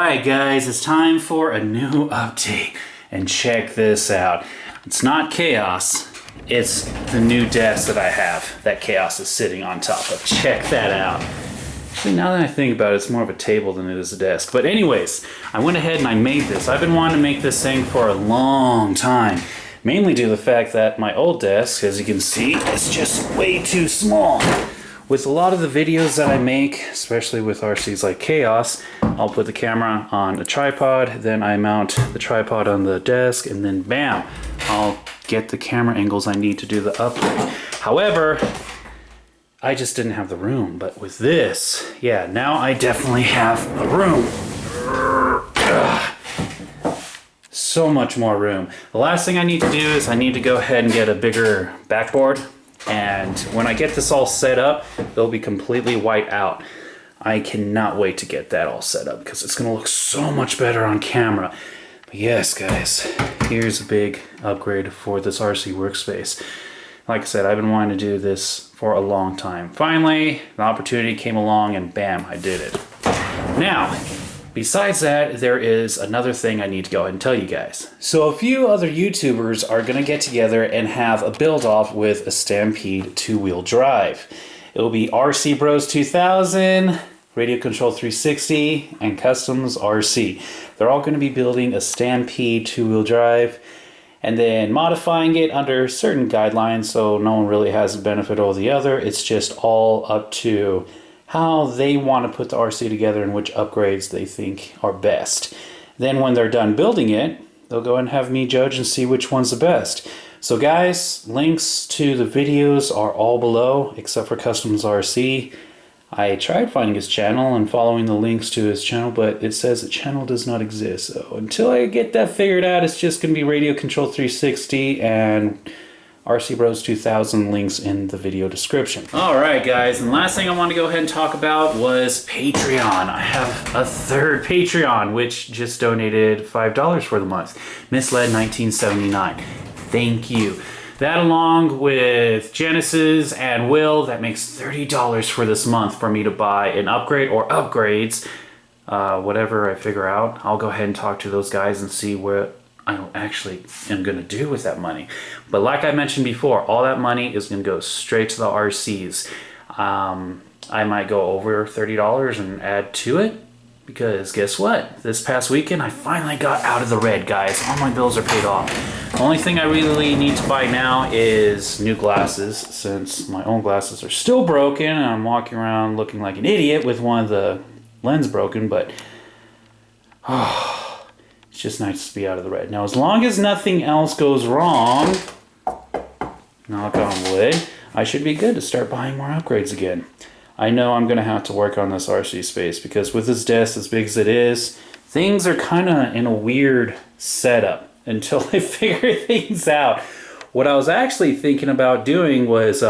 Alright guys, it's time for a new update. And check this out. It's not chaos, it's the new desk that I have that chaos is sitting on top of. Check that out. Actually, now that I think about it, it's more of a table than it is a desk. But anyways, I went ahead and I made this. I've been wanting to make this thing for a long time. Mainly due to the fact that my old desk, as you can see, is just way too small. With a lot of the videos that I make, especially with RCs like Chaos, I'll put the camera on a tripod, then I mount the tripod on the desk, and then bam, I'll get the camera angles I need to do the upgrade. However, I just didn't have the room. But with this, yeah, now I definitely have a room. So much more room. The last thing I need to do is I need to go ahead and get a bigger backboard. And when I get this all set up, they'll be completely white out. I cannot wait to get that all set up because it's going to look so much better on camera. But yes, guys, here's a big upgrade for this RC workspace. Like I said, I've been wanting to do this for a long time. Finally, the opportunity came along and bam, I did it. Now, besides that, there is another thing I need to go ahead and tell you guys. So a few other YouTubers are going to get together and have a build-off with a Stampede two-wheel drive. It will be RC Bros 2000, Radio Control 360, and Customs RC. They're all going to be building a Stampede two-wheel drive and then modifying it under certain guidelines so no one really has a benefit over the other. It's just all up to how they want to put the RC together and which upgrades they think are best. Then when they're done building it, they'll go and have me judge and see which one's the best. So guys, links to the videos are all below except for Customs RC. I tried finding his channel and following the links to his channel, but it says the channel does not exist. So until I get that figured out, it's just going to be Radio Control 360 and RC Bros 2000 links in the video description. Alright guys, and the last thing I want to go ahead and talk about was Patreon. I have a third Patreon, which just donated $5 for the month. Misled 1979. Thank you. That along with Genesis and Will, that makes $30 for this month for me to buy an upgrade or upgrades. Whatever I figure out, I'll go ahead and talk to those guys and see what I actually am going to do with that money. But like I mentioned before, all that money is going to go straight to the RCs. I might go over $30 and add to it because guess what? This past weekend I finally got out of the red, guys. All my bills are paid off. The only thing I really need to buy now is new glasses since my own glasses are still broken and I'm walking around looking like an idiot with one of the lens broken, but it's just nice to be out of the red. Now, as long as nothing else goes wrong, knock on wood, I should be good to start buying more upgrades again. I know I'm going to have to work on this RC space because with this desk as big as it is, things are kind of in a weird setup until I figure things out. What I was actually thinking about doing was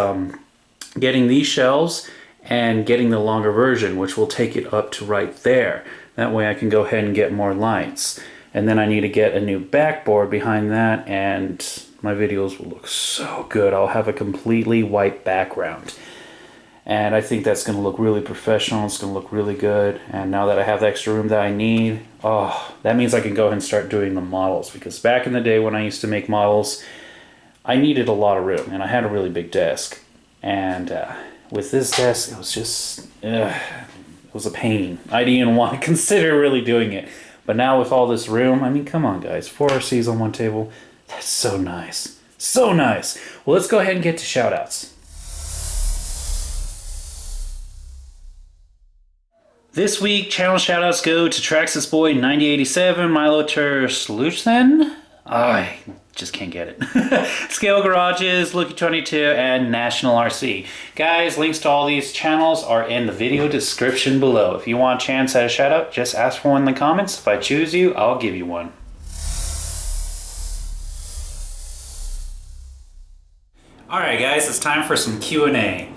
getting these shelves and getting the longer version, which will take it up to right there. That way I can go ahead and get more lights. And then I need to get a new backboard behind that and my videos will look so good. I'll have a completely white background. And I think that's going to look really professional. It's going to look really good. And now that I have the extra room that I need, that means I can go ahead and start doing the models. Because back in the day when I used to make models, I needed a lot of room. And I had a really big desk. And with this desk, it was just, it was a pain. I didn't even want to consider really doing it. But now with all this room, I mean, come on guys, 4 RCs on one table, that's so nice. So nice. Well, let's go ahead and get to shoutouts. This week, channel shoutouts go to Traxxas Boy 9087, Milo Ter Sluijsen. I just can't get it. Scalegarages, Looky22, and National RC. Guys, links to all these channels are in the video description below. If you want a chance at a shout out, just ask for one in the comments. If I choose you, I'll give you one. Alright guys, it's time for some Q&A.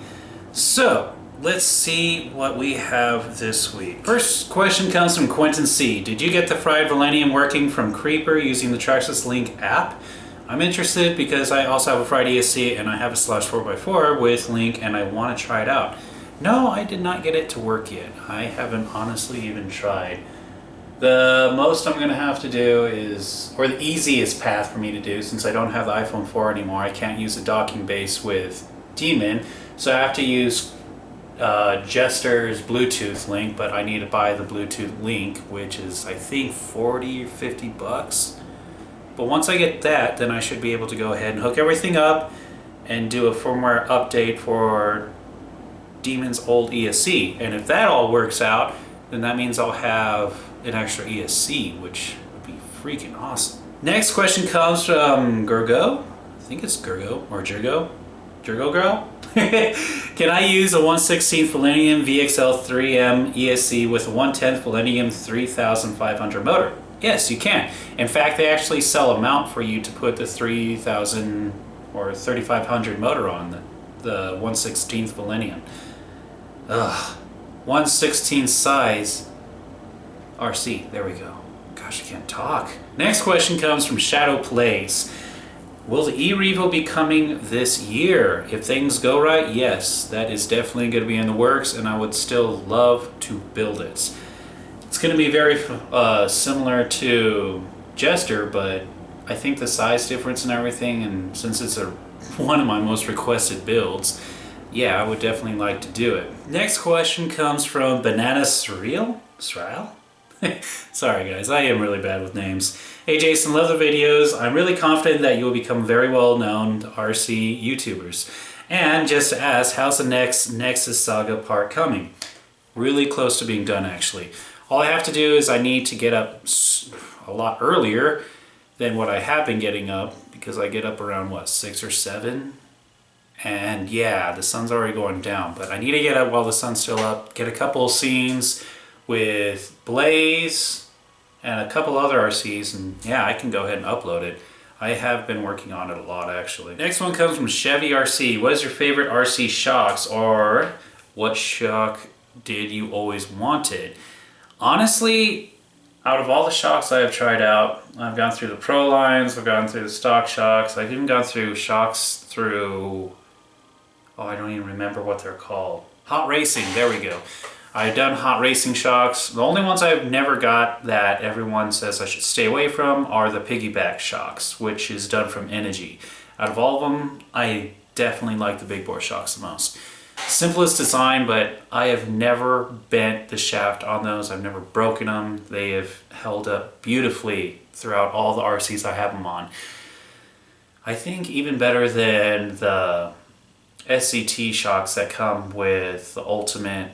So, let's see what we have this week. First question comes from Quentin C. Did you get the fried Millennium working from Creeper using the Traxxas Link app? I'm interested because I also have a fried ESC and I have a Slash 4x4 with Link and I want to try it out. No, I did not get it to work yet. I haven't honestly even tried. The most I'm gonna have to do is, or the easiest path for me to do, since I don't have the iPhone 4 anymore, I can't use a docking base with Demon, so I have to use Jester's Bluetooth link, but I need to buy the Bluetooth link, which is I think 40 or 50 bucks. But once I get that, then I should be able to go ahead and hook everything up and do a firmware update for Demon's old ESC. And if that all works out, then that means I'll have an extra ESC, which would be freaking awesome. Next question comes from Gergo. I think it's Gergo or Gergo. Gergo Girl? Can I use a 1/16 Millennium VXL 3M ESC with a 1/10 Millennium 3500 motor? Yes, you can. In fact, they actually sell a mount for you to put the 3000 or 3500 motor on, the 1/16 Millennium. Ugh. 1/16 size RC. There we go. Gosh, I can't talk. Next question comes from Shadow Plays. Will the eRevo be coming this year? If things go right, yes, that is definitely going to be in the works, and I would still love to build it. It's going to be very similar to Jester, but I think the size difference and everything, and since it's one of my most requested builds, yeah, I would definitely like to do it. Next question comes from Banana Surreal? Sorry guys, I am really bad with names. Hey Jason, love the videos. I'm really confident that you will become very well known RC YouTubers. And just to ask, how's the next Nexus Saga part coming? Really close to being done actually. All I have to do is I need to get up a lot earlier than what I have been getting up, because I get up around what, 6 or 7? And yeah, the sun's already going down, but I need to get up while the sun's still up, get a couple of scenes with Blaze and a couple other RCs, and yeah, I can go ahead and upload it. I have been working on it a lot actually. Next one comes from Chevy RC. What is your favorite RC shocks, or what shock did you always wanted? Honestly, out of all the shocks I have tried out, I've gone through the Pro lines, I've gone through the stock shocks, I've even gone through shocks through, oh, I don't even remember what they're called. Hot Racing, there we go. I've done Hot Racing shocks. The only ones I've never got that everyone says I should stay away from are the piggyback shocks, which is done from Energy. Out of all of them, I definitely like the big bore shocks the most. Simplest design, but I have never bent the shaft on those. I've never broken them. They have held up beautifully throughout all the RCs I have them on. I think even better than the SCT shocks that come with the Ultimate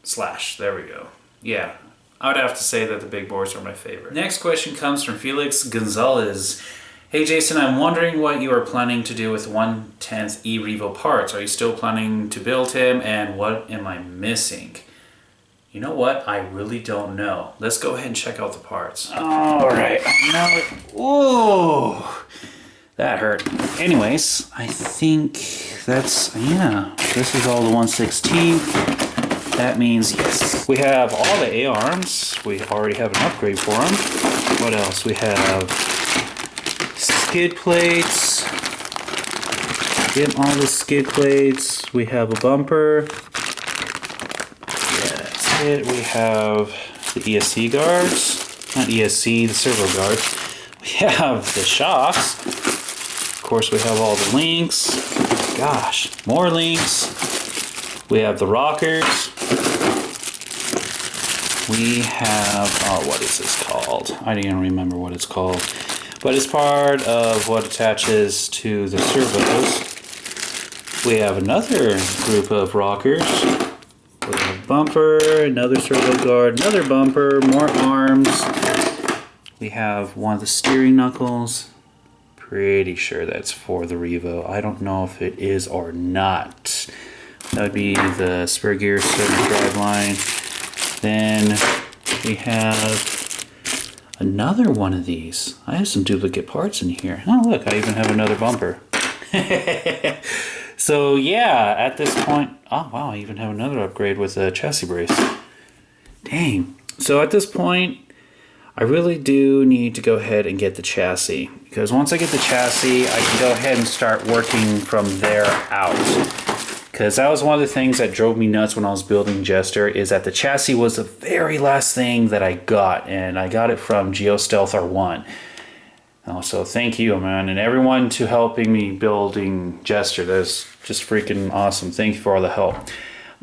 Slash. There we go. Yeah, I would have to say that the big bores are my favorite. Next question comes from Felix Gonzalez. Hey Jason, I'm wondering what you are planning to do with 1/10 eRevo parts. Are you still planning to build him, and what am I missing? You know what? I really don't know. Let's go ahead and check out the parts. Alright, now whoa! That hurt. Anyways, I think that's, yeah, this is all the 1/16. That means yes. We have all the A-arms. We already have an upgrade for them. What else? We have skid plates. Get all the skid plates. We have a bumper. Yeah, that's it. We have the ESC guards. Not ESC, the servo guards. We have the shocks. Of course, we have all the links. Gosh, more links. We have the rockers. We have, oh, what is this called? I don't even remember what it's called. But it's part of what attaches to the servos. We have another group of rockers. We have a bumper, another servo guard, another bumper, more arms. We have one of the steering knuckles. Pretty sure that's for the Revo. I don't know if it is or not. That would be the spur gear center drive line. Then we have another one of these. I have some duplicate parts in here. Oh look, I even have another bumper. So yeah, at this point, oh wow, I even have another upgrade with a chassis brace. Dang. So at this point, I really do need to go ahead and get the chassis, because once I get the chassis, I can go ahead and start working from there out. because that was one of the things that drove me nuts when I was building Jester, is that the chassis was the very last thing that I got, and I got it from GeoStealth R1. So thank you, man, and everyone to helping me building Jester. That's just freaking awesome. Thank you for all the help.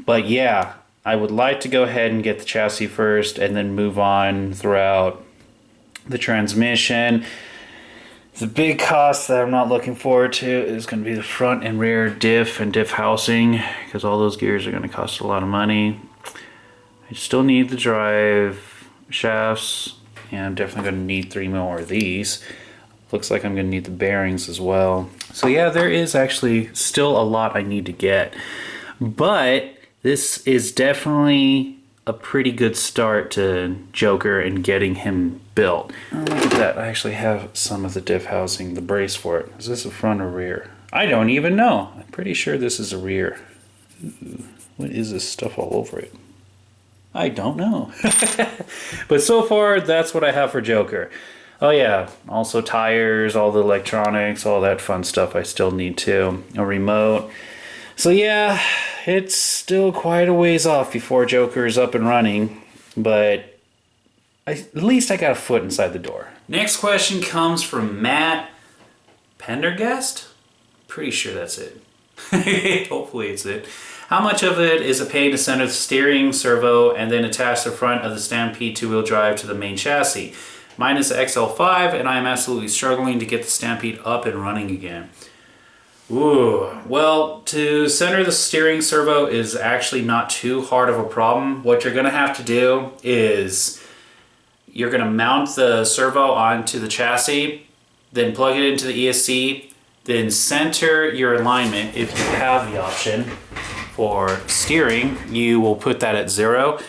But yeah, I would like to go ahead and get the chassis first and then move on throughout the transmission. The big cost that I'm not looking forward to is going to be the front and rear diff and diff housing, because all those gears are going to cost a lot of money. I still need the drive shafts, and I'm definitely going to need 3 more of these. Looks like I'm going to need the bearings as well. So yeah, there is actually still a lot I need to get. But this is definitely a pretty good start to Joker and getting him built. Oh, look at that. I actually have some of the diff housing, the brace for it. Is this a front or rear? I don't even know. I'm pretty sure this is a rear. Ooh, what is this stuff all over it? I don't know. But so far, that's what I have for Joker. Oh yeah, also tires, all the electronics, all that fun stuff I still need too. A remote. So yeah, it's still quite a ways off before Joker is up and running, but at least I got a foot inside the door. Next question comes from Matt Pendergast? Pretty sure that's it. Hopefully it's it. How much of it is a pain to center the steering servo and then attach the front of the Stampede 2-wheel drive to the main chassis? Mine is the XL5 and I am absolutely struggling to get the Stampede up and running again. Ooh, well, to center the steering servo is actually not too hard of a problem. What you're going to have to do is you're going to mount the servo onto the chassis, then plug it into the ESC, then center your alignment if you have the option. For steering, you will put that at 0.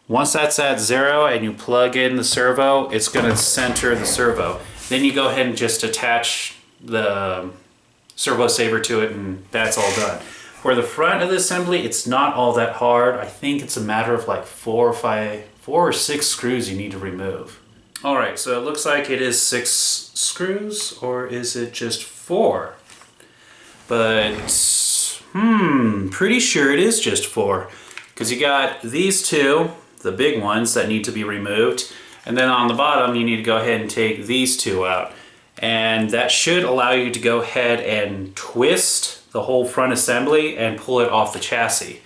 Once that's at 0 and you plug in the servo, it's going to center the servo. Then you go ahead and just attach the servo saver to it, and that's all done. For the front of the assembly, it's not all that hard. I think it's a matter of like 4 or 6 screws you need to remove. All right, so it looks like it is 6 screws, or is it just 4? But pretty sure it is just 4, because you got these 2, the big ones that need to be removed, and then on the bottom you need to go ahead and take these 2 out. And that should allow you to go ahead and twist the whole front assembly and pull it off the chassis.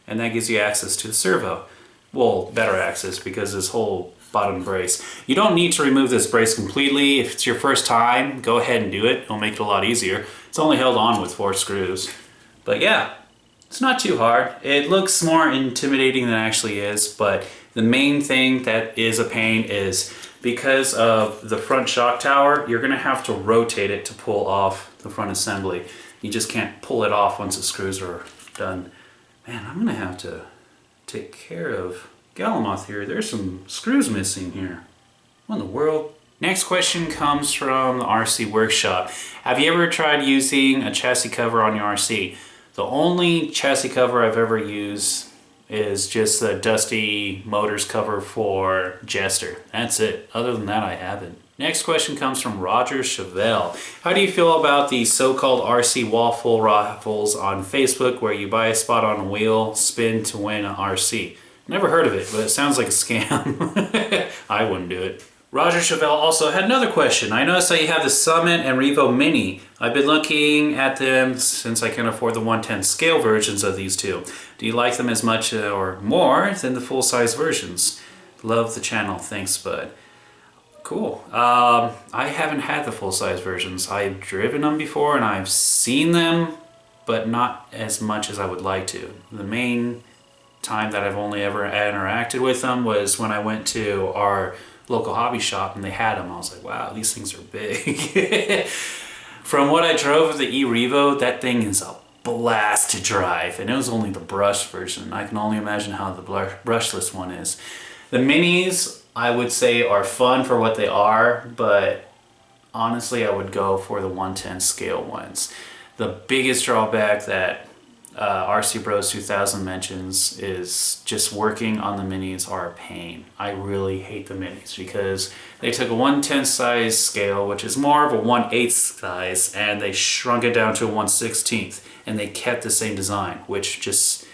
And that gives you access to the servo. Well, better access, because this whole bottom brace. You don't need to remove this brace completely. If it's your first time, go ahead and do it. It'll make it a lot easier. It's only held on with 4 screws. But yeah, it's not too hard. It looks more intimidating than it actually is, but the main thing that is a pain is because of the front shock tower, you're gonna have to rotate it to pull off the front assembly. You just can't pull it off once the screws are done. Man, I'm gonna have to take care of Galamoth here. There's some screws missing here. What in the world? Next question comes from the RC Workshop. Have you ever tried using a chassis cover on your RC? The only chassis cover I've ever used is just the Dusty Motors cover for Jester. That's it. Other than that, I haven't. Next question comes from Roger Chevelle. How do you feel about the so-called RC waffle raffles on Facebook, where you buy a spot on a wheel, spin to win an RC? Never heard of it, but it sounds like a scam. I wouldn't do it. Roger Chevelle also had another question. I noticed that you have the Summit and Revo Mini. I've been looking at them since I can afford the 110 scale versions of these two. Do you like them as much or more than the full-size versions? Love the channel. Thanks, bud. Cool. I haven't had the full-size versions. I've driven them before and I've seen them, but not as much as I would like to. The main time that I've only ever interacted with them was when I went to our local hobby shop and they had them. I was like, wow, these things are big. From what I drove of the e-Revo, that thing is a blast to drive, and it was only the brush version. I can only imagine how the brushless one is. The minis, I would say, are fun for what they are, but honestly I would go for the 110 scale ones. The biggest drawback that RC Bros 2000 mentions is just working on the minis are a pain. I really hate the minis because they took a 1/10 size scale, which is more of a 1/8 size, and they shrunk it down to a 1/16, and they kept the same design, which just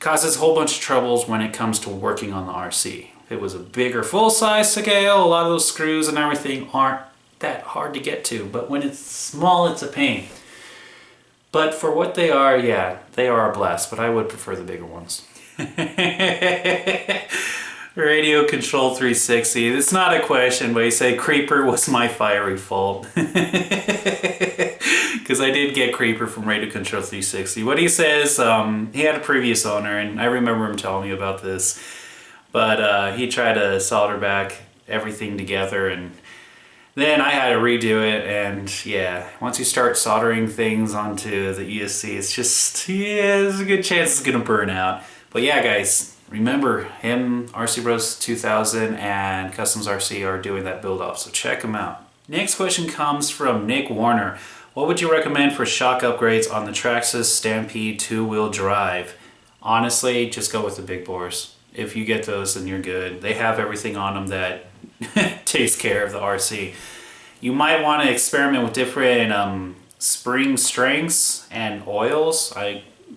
causes a whole bunch of troubles when it comes to working on the RC. If it was a bigger full-size scale, a lot of those screws and everything aren't that hard to get to, but when it's small, it's a pain. But for what they are, yeah, they are a blast, but I would prefer the bigger ones. Radio Control 360, it's not a question, but you say Creeper was my fiery fault. Because I did get Creeper from Radio Control 360. What he says, he had a previous owner, and I remember him telling me about this, but he tried to solder back everything together, and then I had to redo it, and yeah, once you start soldering things onto the ESC, it's just, yeah, there's a good chance it's gonna burn out. But yeah, guys, remember him, RC Bros 2000 and Customs RC are doing that build off, so check them out. Next question comes from Nick Warner. What would you recommend for shock upgrades on the Traxxas Stampede 2-wheel drive? Honestly, just go with the big bores. If you get those, then you're good. They have everything on them that takes care of the RC. You might want to experiment with different spring strengths and oils.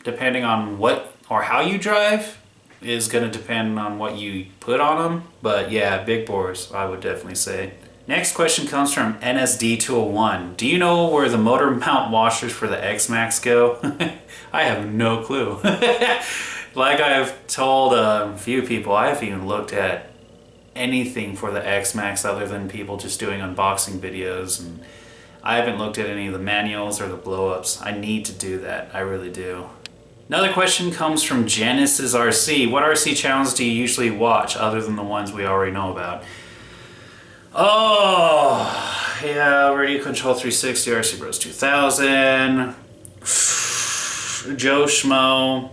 Depending on what or how you drive is going to depend on what you put on them. But yeah, big bores, I would definitely say. Next question comes from NSD201. Do you know where the motor mount washers for the X-Max go? I have no clue. Like I've told a few people, I haven't even looked at anything for the X-Max other than people just doing unboxing videos, and I haven't looked at any of the manuals or the blow-ups. I need to do that, I really do. Another question comes from Genesis RC. What RC channels do you usually watch other than the ones we already know about? Oh, yeah, Radio Control 360, RC Bros 2000, Joe Schmo,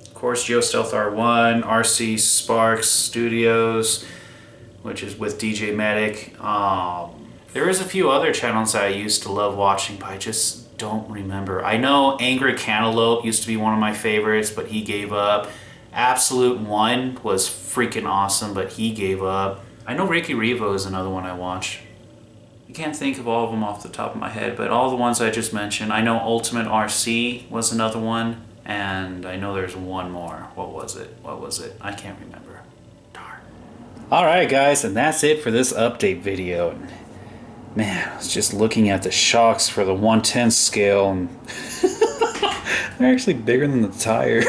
of course Joe Stealth R1, RC Sparks Studios, which is with DJ Medic. There is a few other channels that I used to love watching, but I just don't remember. I know Angry Cantaloupe used to be one of my favorites, but he gave up. Absolute One was freaking awesome, but he gave up. I know Ricky Revo is another one I watch. I can't think of all of them off the top of my head, but all the ones I just mentioned. I know Ultimate RC was another one, and I know there's one more. What was it? I can't remember. Darn. Alright guys, and that's it for this update video. Man, I was just looking at the shocks for the 1/10 scale, and they're actually bigger than the tires.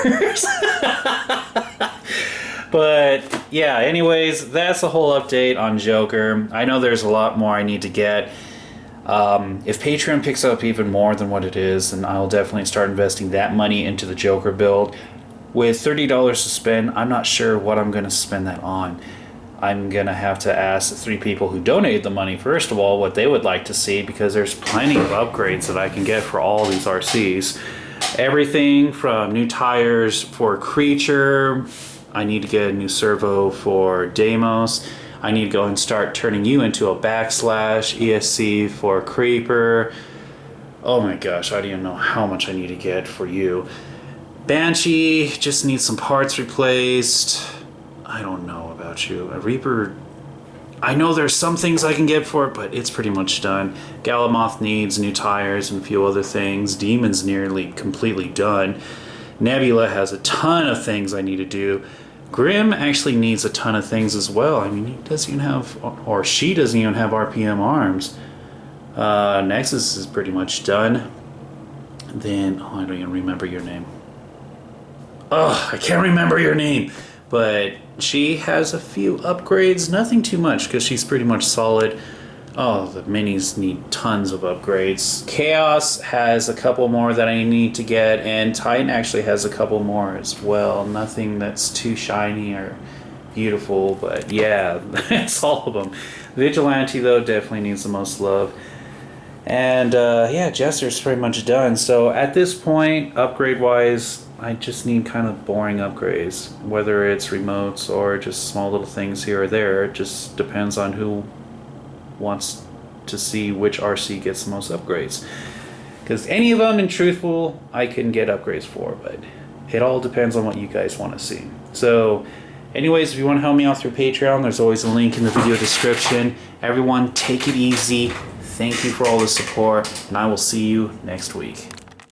But yeah, anyways, that's the whole update on Joker. I know there's a lot more I need to get. If Patreon picks up even more than what it is, then I'll definitely start investing that money into the Joker build. With $30 to spend, I'm not sure what I'm going to spend that on. I'm going to have to ask the 3 people who donated the money, first of all, what they would like to see, because there's plenty of upgrades that I can get for all these RCs. Everything from new tires for Creature. I need to get a new servo for Deimos. I need to go and start turning you into a backslash ESC for Creeper. Oh my gosh, I don't even know how much I need to get for you. Banshee just needs some parts replaced. I don't know about you. A Reaper, I know there's some things I can get for it, but it's pretty much done. Galamoth needs new tires and a few other things. Demon's nearly completely done. Nebula has a ton of things I need to do. Grim actually needs a ton of things as well. I mean, he doesn't even have, or she doesn't even have RPM arms. Nexus is pretty much done. Then, oh, I don't even remember your name. Oh, I can't remember your name. But she has a few upgrades, nothing too much because she's pretty much solid. Oh, the minis need tons of upgrades. Chaos has a couple more that I need to get, and Titan actually has a couple more as well. Nothing that's too shiny or beautiful, but yeah, that's all of them. Vigilante, though, definitely needs the most love. And yeah, Jester's pretty much done. So at this point, upgrade-wise, I just need kind of boring upgrades. Whether it's remotes or just small little things here or there, it just depends on who wants to see which RC gets the most upgrades. Because any of them, in truthful, I can get upgrades for, but it all depends on what you guys want to see. So anyways, if you want to help me out through Patreon, there's always a link in the video description. Everyone, take it easy. Thank you for all the support, and I will see you next week.